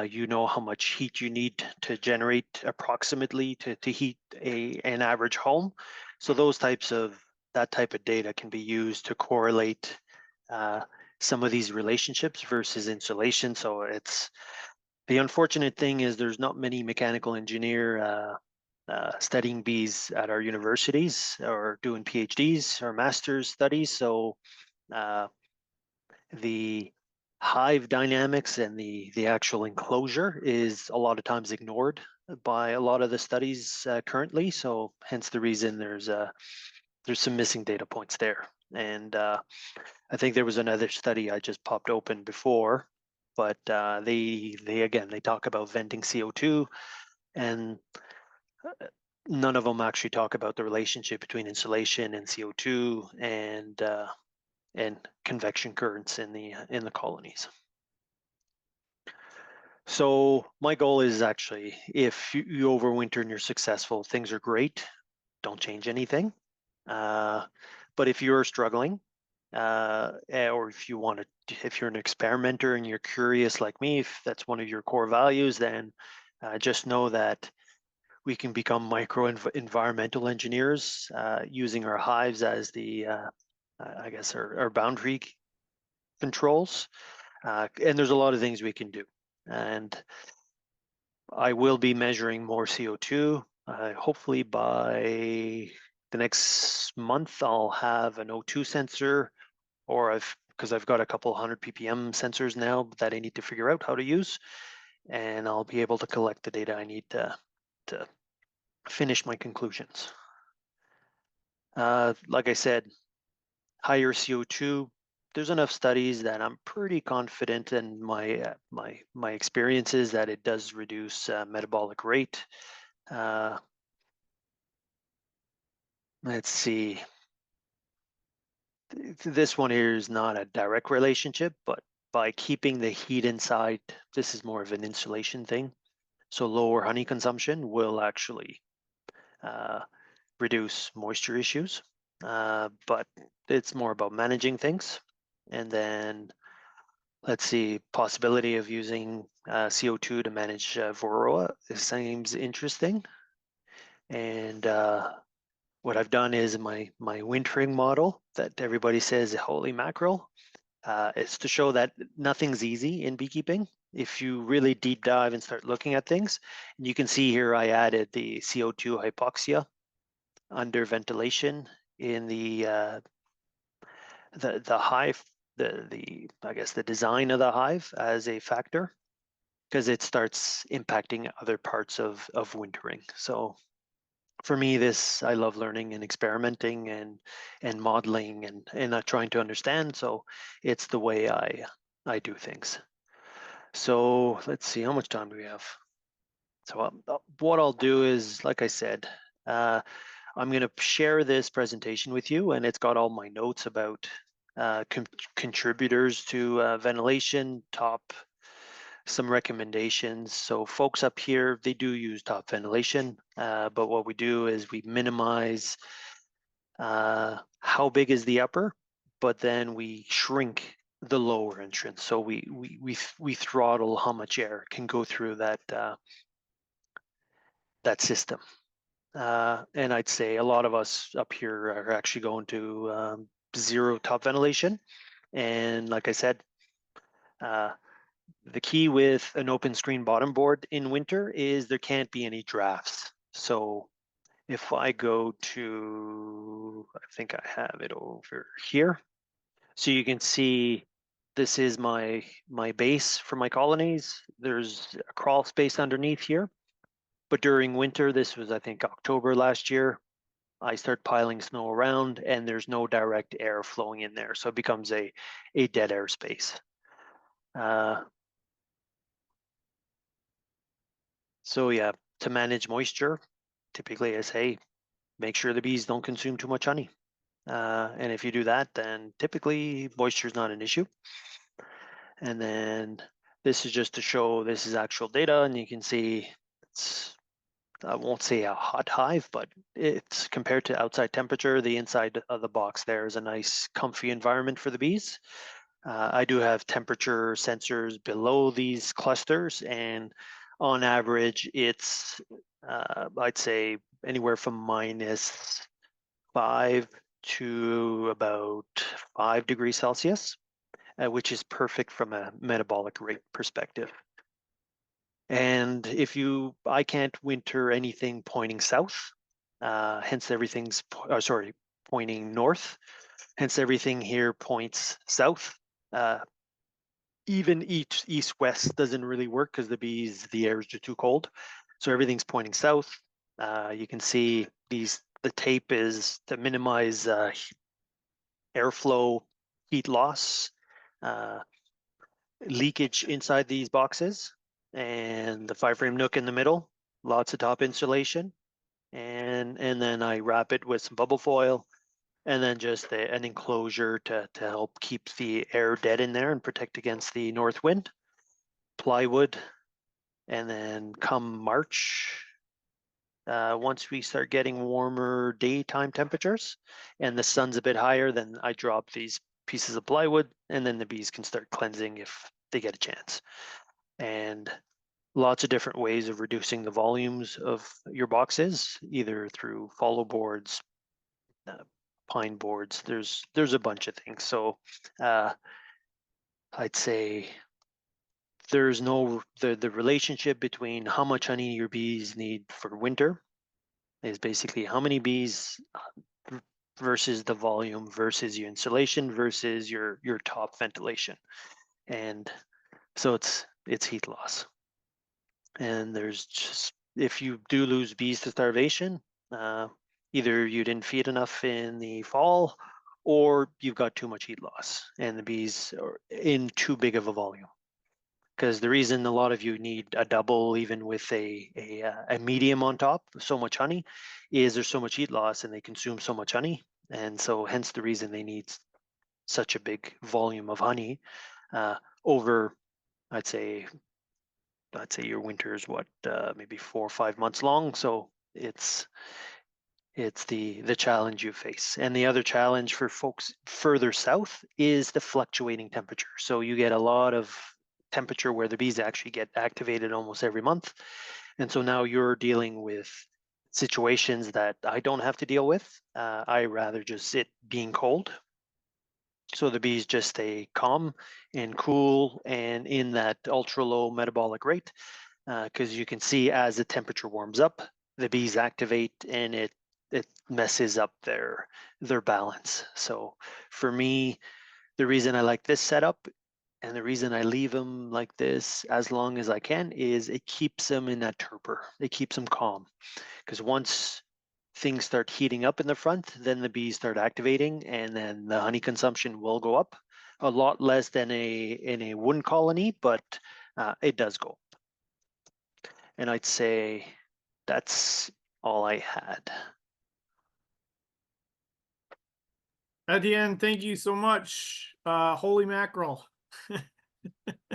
you know how much heat you need to generate approximately to heat an average home. So that type of data can be used to correlate some of these relationships versus insulation. So it's, the unfortunate thing is there's not many mechanical engineer studying bees at our universities or doing PhDs or master's studies. So the hive dynamics and the actual enclosure is a lot of times ignored by a lot of the studies currently. So hence the reason there's some missing data points there. And I think there was another study I just popped open before, but they talk about venting CO2, and none of them actually talk about the relationship between insulation and CO2 and convection currents in the colonies. So my goal is actually, if you overwinter and you're successful, things are great. Don't change anything. But if you're struggling, or if you're an experimenter and you're curious like me, if that's one of your core values, then just know that we can become environmental engineers using our hives as the, I guess, our boundary controls. And there's a lot of things we can do. And I will be measuring more CO2. Hopefully by the next month, I'll have an O2 sensor, or because I've got a couple 100 ppm sensors now that I need to figure out how to use, and I'll be able to collect the data I need to finish my conclusions. Like I said, higher CO2. There's enough studies that I'm pretty confident in my experiences that it does reduce metabolic rate. Let's see. This one here is not a direct relationship, but by keeping the heat inside, this is more of an insulation thing. So lower honey consumption will actually reduce moisture issues, but it's more about managing things. And then let's see, possibility of using CO2 to manage Varroa. This seems interesting. And what I've done is my wintering model that everybody says, holy mackerel, it's to show that nothing's easy in beekeeping. If you really deep dive and start looking at things, and you can see here I added the CO2 hypoxia under ventilation in the hive, the I guess the design of the hive as a factor, because it starts impacting other parts of wintering. So for me, this I love learning and experimenting and modeling and trying to understand. So it's the way I do things. So let's see, how much time do we have? So what I'll do is, like I said, I'm going to share this presentation with you, and it's got all my notes about contributors to ventilation, top, some recommendations. So folks up here, they do use top ventilation, but what we do is we minimize how big is the upper, but then we shrink the lower entrance. So we throttle how much air can go through that that system. And I'd say a lot of us up here are actually going to zero top ventilation. And like I said, the key with an open screen bottom board in winter is there can't be any drafts. So if I go to, I think I have it over here. So you can see this is my base for my colonies. There's a crawl space underneath here. But during winter, this was, I think, October last year, I start piling snow around and there's no direct air flowing in there. So it becomes a dead air space. So yeah, to manage moisture, typically I say, make sure the bees don't consume too much honey. And if you do that, then typically moisture is not an issue. And then this is just to show this is actual data, and you can see it's, I won't say a hot hive, but it's compared to outside temperature, the inside of the box there is a nice comfy environment for the bees. I do have temperature sensors below these clusters, and on average, it's I'd say anywhere from -5 to about 5 degrees Celsius, which is perfect from a metabolic rate perspective. And if I can't winter anything pointing south, hence everything's, pointing north. Hence everything here points south. Even east-west doesn't really work because the air is just too cold. So everything's pointing south. You can see the tape is to minimize airflow, heat loss, leakage inside these boxes, and the 5-frame nook in the middle, lots of top insulation. And then I wrap it with some bubble foil, and then just an enclosure to help keep the air dead in there and protect against the north wind. Plywood, and then come March, once we start getting warmer daytime temperatures and the sun's a bit higher, then I drop these pieces of plywood, and then the bees can start cleansing if they get a chance. And lots of different ways of reducing the volumes of your boxes, either through follow boards, pine boards. There's a bunch of things. So I'd say there's no the relationship between how much honey your bees need for winter is basically how many bees versus the volume versus your insulation versus your top ventilation. And so it's heat loss. And there's just if you do lose bees to starvation, either you didn't feed enough in the fall, or you've got too much heat loss, and the bees are in too big of a volume. Because the reason a lot of you need a double, even with a medium on top, so much honey, is there's so much heat loss and they consume so much honey, and so hence the reason they need such a big volume of honey over, I'd say your winter is what, maybe 4 or 5 months long. So it's the challenge you face. And the other challenge for folks further south is the fluctuating temperature. So you get a lot of temperature where the bees actually get activated almost every month. And so now you're dealing with situations that I don't have to deal with. I rather just sit being cold. So the bees just stay calm and cool and in that ultra low metabolic rate. Because you can see as the temperature warms up, the bees activate and it messes up their balance. So for me, the reason I like this setup and the reason I leave them like this as long as I can is it keeps them in that torpor. It keeps them calm. Because once things start heating up in the front, then the bees start activating, and then the honey consumption will go up a lot less than in a one colony, but it does go up. And I'd say that's all I had. Etienne, thank you so much. Holy mackerel.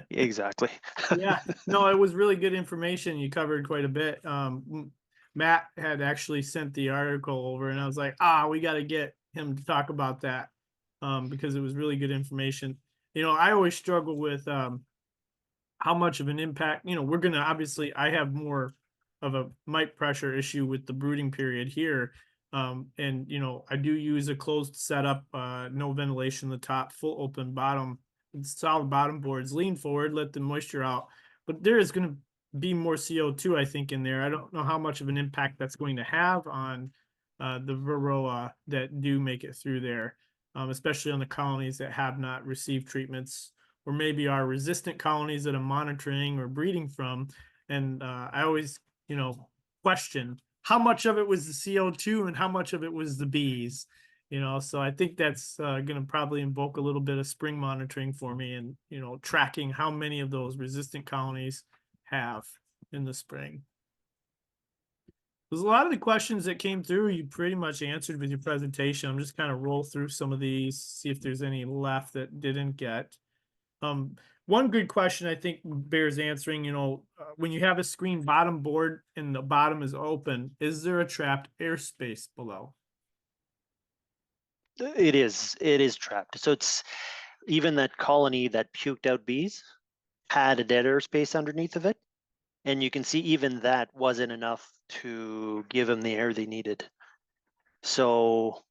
Exactly. Yeah, no, it was really good information. You covered quite a bit. Matt had actually sent the article over, and I was like, we got to get him to talk about that because it was really good information. I always struggle with how much of an impact, we're going to obviously, I have more of a mite pressure issue with the brooding period here. And, I do use a closed setup, no ventilation in the top, full open bottom, solid bottom boards, lean forward, let the moisture out. But there is going to be more CO2, I think, in there. I don't know how much of an impact that's going to have on the Varroa that do make it through there, especially on the colonies that have not received treatments, or maybe are resistant colonies that I'm monitoring or breeding from. And I always, question how much of it was the CO2 and how much of it was the bees. So I think that's going to probably invoke a little bit of spring monitoring for me, and tracking how many of those resistant colonies have in the spring. There's a lot of the questions that came through you pretty much answered with your presentation. I'm just kind of roll through some of these, see if there's any left that didn't get. One good question I think bears answering, when you have a screen bottom board and the bottom is open, is there a trapped airspace below? It is trapped. So it's even that colony that puked out bees had a dead airspace underneath of it. And you can see even that wasn't enough to give them the air they needed. So,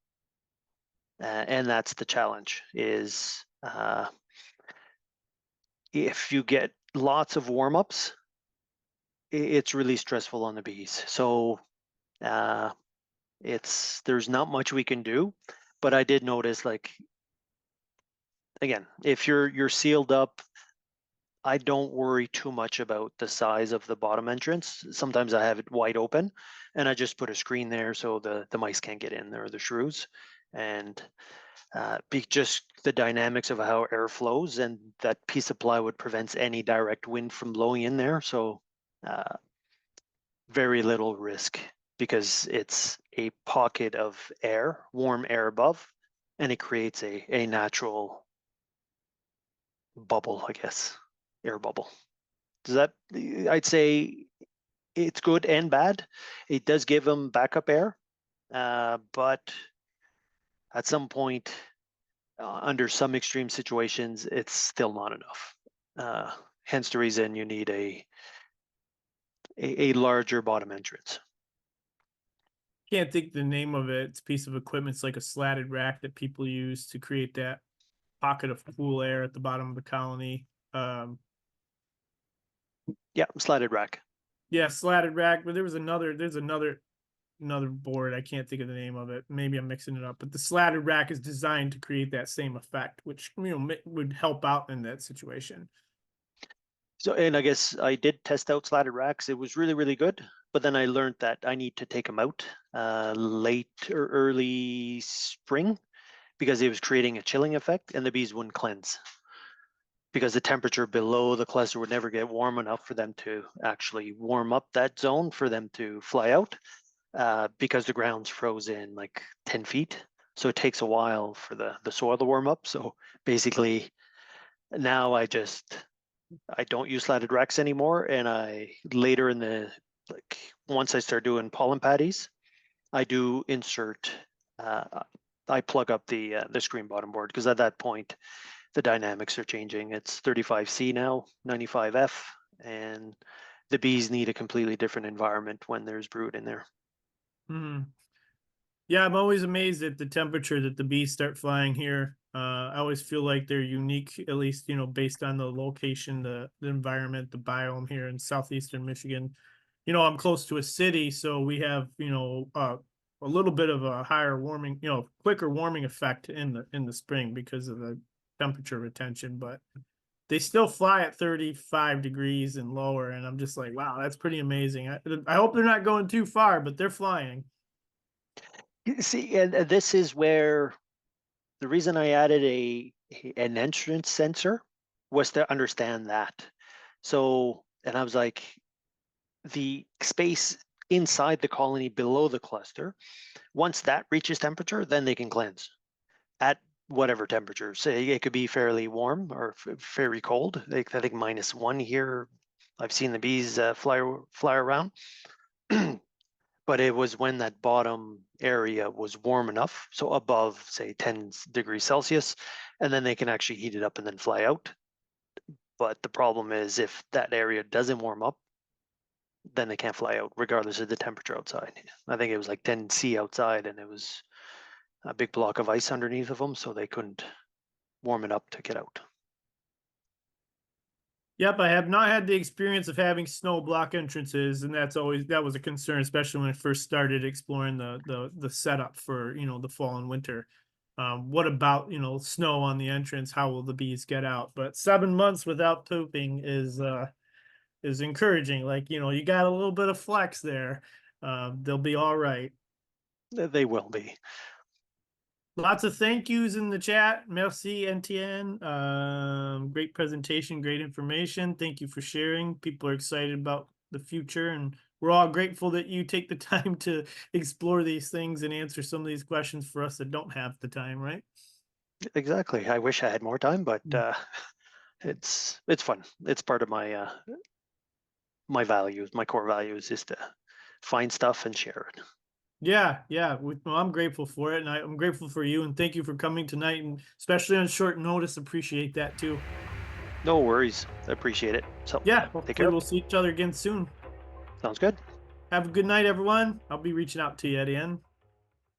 and that's the challenge is if you get lots of warm-ups, it's really stressful on the bees. So there's not much we can do, but I did notice, like, again, if you're sealed up, I don't worry too much about the size of the bottom entrance. Sometimes I have it wide open and I just put a screen there so the mice can't get in there, or the shrews. And just the dynamics of how air flows, and that piece of plywood prevents any direct wind from blowing in there. So very little risk, because it's a pocket of air, warm air above, and it creates a natural bubble, I guess, air bubble. Does that, I'd say it's good and bad. It does give them backup air, but at some point, under some extreme situations, it's still not enough. Hence the reason you need a larger bottom entrance. Can't think the name of it. It's a piece of equipment. It's like a slatted rack that people use to create that pocket of cool air at the bottom of the colony. Yeah, slatted rack. Yeah, slatted rack. But there's another board. I can't think of the name of it. Maybe I'm mixing it up. But the slatted rack is designed to create that same effect, which would help out in that situation. So, and I guess I did test out slatted racks. It was really, really good. But then I learned that I need to take them out late or early spring because it was creating a chilling effect and the bees wouldn't cleanse because the temperature below the cluster would never get warm enough for them to actually warm up that zone for them to fly out because the ground's frozen like 10 feet. So it takes a while for the soil to warm up. So basically now I don't use slatted racks anymore. And I later in the, like once I start doing pollen patties, I do insert, I plug up the screen bottom board because at that point, the dynamics are changing. It's 35C now, 95F, and the bees need a completely different environment when there's brood in there. Yeah, I'm always amazed at the temperature that the bees start flying here. I always feel like they're unique, at least, based on the location, the environment, the biome here in southeastern Michigan. I'm close to a city, so we have, a little bit of a higher warming, quicker warming effect in the spring because of the temperature retention, but they still fly at 35 degrees and lower. And I'm just like, wow, that's pretty amazing. I hope they're not going too far, but they're flying. See, and this is where the reason I added an entrance sensor was to understand that. So, and I was like, the space inside the colony below the cluster, once that reaches temperature, then they can cleanse at whatever temperature. Say it could be fairly warm or very cold. Like I think -1 here. I've seen the bees fly around. But it was when that bottom area was warm enough, so above, say, 10 degrees Celsius, and then they can actually heat it up and then fly out. But the problem is if that area doesn't warm up, then they can't fly out, regardless of the temperature outside. I think it was like 10 C outside, and it was a big block of ice underneath of them, so they couldn't warm it up to get out. Yep, I have not had the experience of having snow block entrances, and that was a concern, especially when I first started exploring the setup for the fall and winter. What about snow on the entrance? How will the bees get out? But 7 months without pooping is encouraging. Like you got a little bit of flex there. They'll be all right. They will be. Lots of thank yous in the chat. Merci, Etienne. Great presentation, great information. Thank you for sharing. People are excited about the future, and we're all grateful that you take the time to explore these things and answer some of these questions for us that don't have the time, right? Exactly. I wish I had more time, but it's fun. It's part of my my values. My core values is to find stuff and share it. Yeah. Well, I'm grateful for it, and I'm grateful for you, and thank you for coming tonight, and especially on short notice. Appreciate that too. No worries. I appreciate it. So Yeah, take hopefully care. we'll see each other again soon. Sounds good. Have a good night, everyone. I'll be reaching out to you at the end.